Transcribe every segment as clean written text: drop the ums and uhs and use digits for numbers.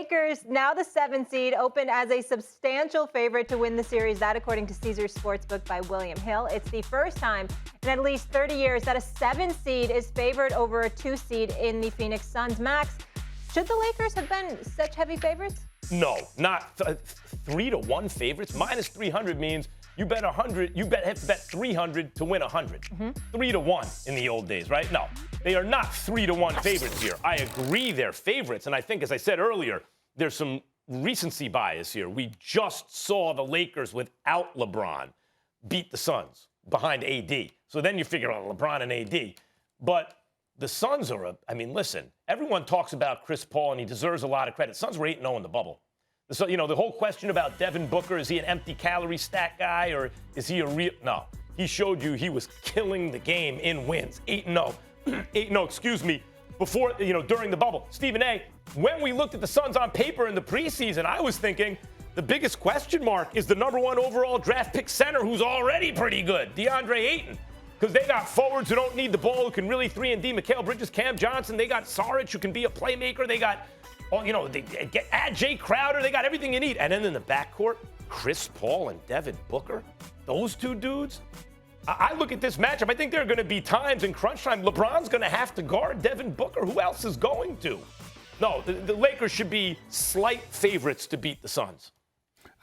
Lakers, now the 7th seed, opened as a substantial favorite to win the series. That, according to Caesars Sportsbook by William Hill. It's the first time in at least 30 years that a 7 seed is favored over a 2 seed in the Phoenix Suns. Max, should the Lakers have been such heavy favorites? No, not 3-1 favorites. Minus 300 means you bet 100. You have to bet 300 to win 100. 3-1 in the old days, right? No, they are not 3-1 favorites here. I agree they're favorites, and I think, as I said earlier, there's some recency bias here. We just saw the Lakers without LeBron beat the Suns behind AD. So then you figure out LeBron and AD, but the Suns are listen, everyone talks about Chris Paul, and he deserves a lot of credit. Suns were 8-0 in the bubble. So, the whole question about Devin Booker, is he an empty calorie stat guy, or is he a real? No. He showed you he was killing the game in wins. 8-0. 8-0, excuse me, before, during the bubble. Stephen A., when we looked at the Suns on paper in the preseason, I was thinking the biggest question mark is the #1 overall draft pick center, who's already pretty good, DeAndre Ayton. Because they got forwards who don't need the ball, who can really 3-and-D. Mikal Bridges, Cam Johnson. They got Saric, who can be a playmaker. They got, add Jay Crowder. They got everything you need. And then in the backcourt, Chris Paul and Devin Booker. Those two dudes. I look at this matchup. I think there are going to be times in crunch time LeBron's going to have to guard Devin Booker. Who else is going to? No, the Lakers should be slight favorites to beat the Suns.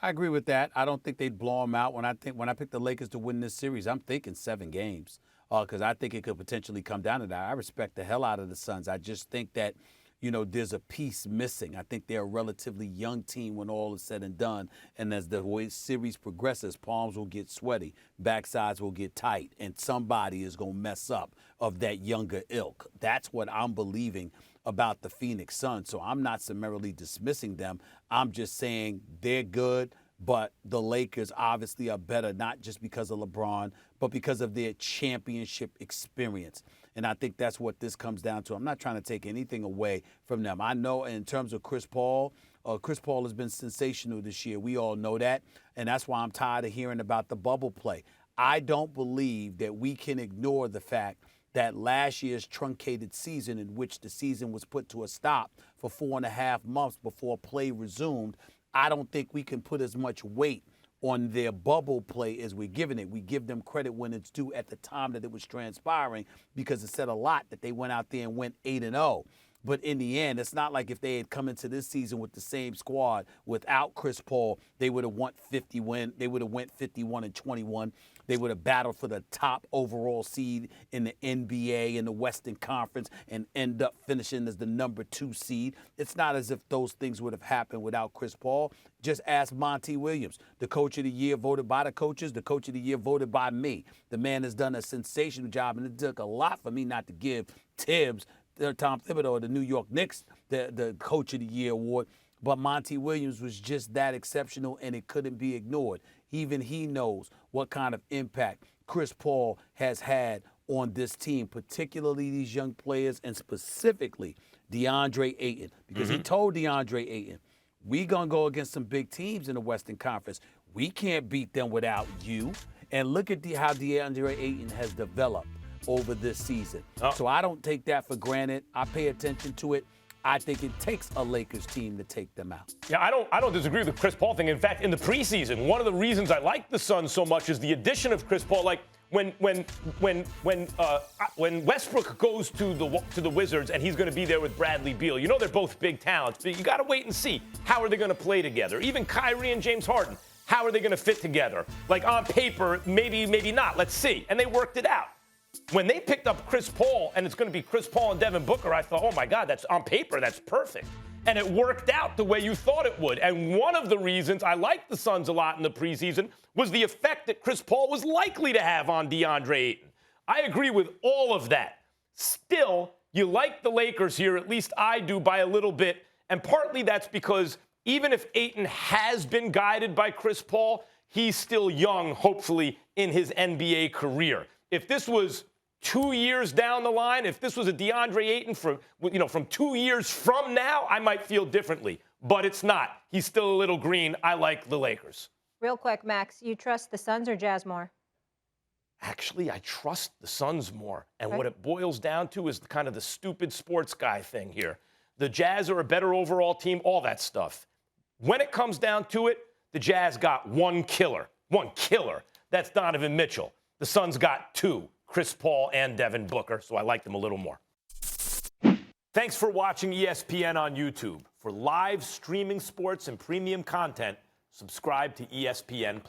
I agree with that. I don't think they'd blow them out. When I pick the Lakers to win this series, I'm thinking 7 games because I think it could potentially come down to that. I respect the hell out of the Suns. I just think that, there's a piece missing. I think they're a relatively young team when all is said and done. And as the way series progresses, palms will get sweaty, backsides will get tight, and somebody is going to mess up of that younger ilk. That's what I'm believing about the Phoenix Suns. So I'm not summarily dismissing them. I'm just saying they're good, but the Lakers obviously are better, not just because of LeBron, but because of their championship experience. And I think that's what this comes down to. I'm not trying to take anything away from them. I know in terms of Chris Paul has been sensational this year. We all know that. And that's why I'm tired of hearing about the bubble play. I don't believe that we can ignore the fact that last year's truncated season, in which the season was put to a stop for 4.5 months before play resumed, I don't think we can put as much weight on their bubble play as we're giving it. We give them credit when it's due at the time that it was transpiring, because it said a lot that they went out there and went 8-0. But in the end, it's not like if they had come into this season with the same squad without Chris Paul, they would have won 50 win. They would have went 51-21. They would have battled for the top overall seed in the NBA in the Western Conference and end up finishing as the #2 seed. It's not as if those things would have happened without Chris Paul. Just ask Monty Williams, the coach of the year voted by the coaches, the coach of the year voted by me. The man has done a sensational job, and it took a lot for me not to give Tom Thibodeau of the New York Knicks the Coach of the Year award. But Monty Williams was just that exceptional, and it couldn't be ignored. Even he knows what kind of impact Chris Paul has had on this team, particularly these young players, and specifically DeAndre Ayton. Because he told DeAndre Ayton, we going to go against some big teams in the Western Conference. We can't beat them without you. And look at how DeAndre Ayton has developed over this season. So I don't take that for granted. I pay attention to it. I think it takes a Lakers team to take them out. Yeah, I don't disagree with the Chris Paul thing. In fact, in the preseason, one of the reasons I like the Suns so much is the addition of Chris Paul. Like when Westbrook goes to the Wizards and he's going to be there with Bradley Beal. They're both big talents, but you got to wait and see how are they going to play together. Even Kyrie and James Harden, how are they going to fit together? Like on paper, maybe not. Let's see. And they worked it out. When they picked up Chris Paul, and it's going to be Chris Paul and Devin Booker, I thought, oh, my God, that's on paper, that's perfect. And it worked out the way you thought it would. And one of the reasons I liked the Suns a lot in the preseason was the effect that Chris Paul was likely to have on DeAndre Ayton. I agree with all of that. Still, you like the Lakers here, at least I do, by a little bit. And partly that's because even if Ayton has been guided by Chris Paul, he's still young, hopefully, in his NBA career. If this was 2 years down the line, if this was a DeAndre Ayton from 2 years from now, I might feel differently. But it's not. He's still a little green. I like the Lakers. Real quick, Max, you trust the Suns or Jazz more? Actually, I trust the Suns more. And what it boils down to is kind of the stupid sports guy thing here. The Jazz are a better overall team, all that stuff. When it comes down to it, the Jazz got one killer. One killer. That's Donovan Mitchell. The Suns got two, Chris Paul and Devin Booker, so I like them a little more. Thanks for watching ESPN on YouTube. For live streaming sports and premium content, subscribe to ESPN+.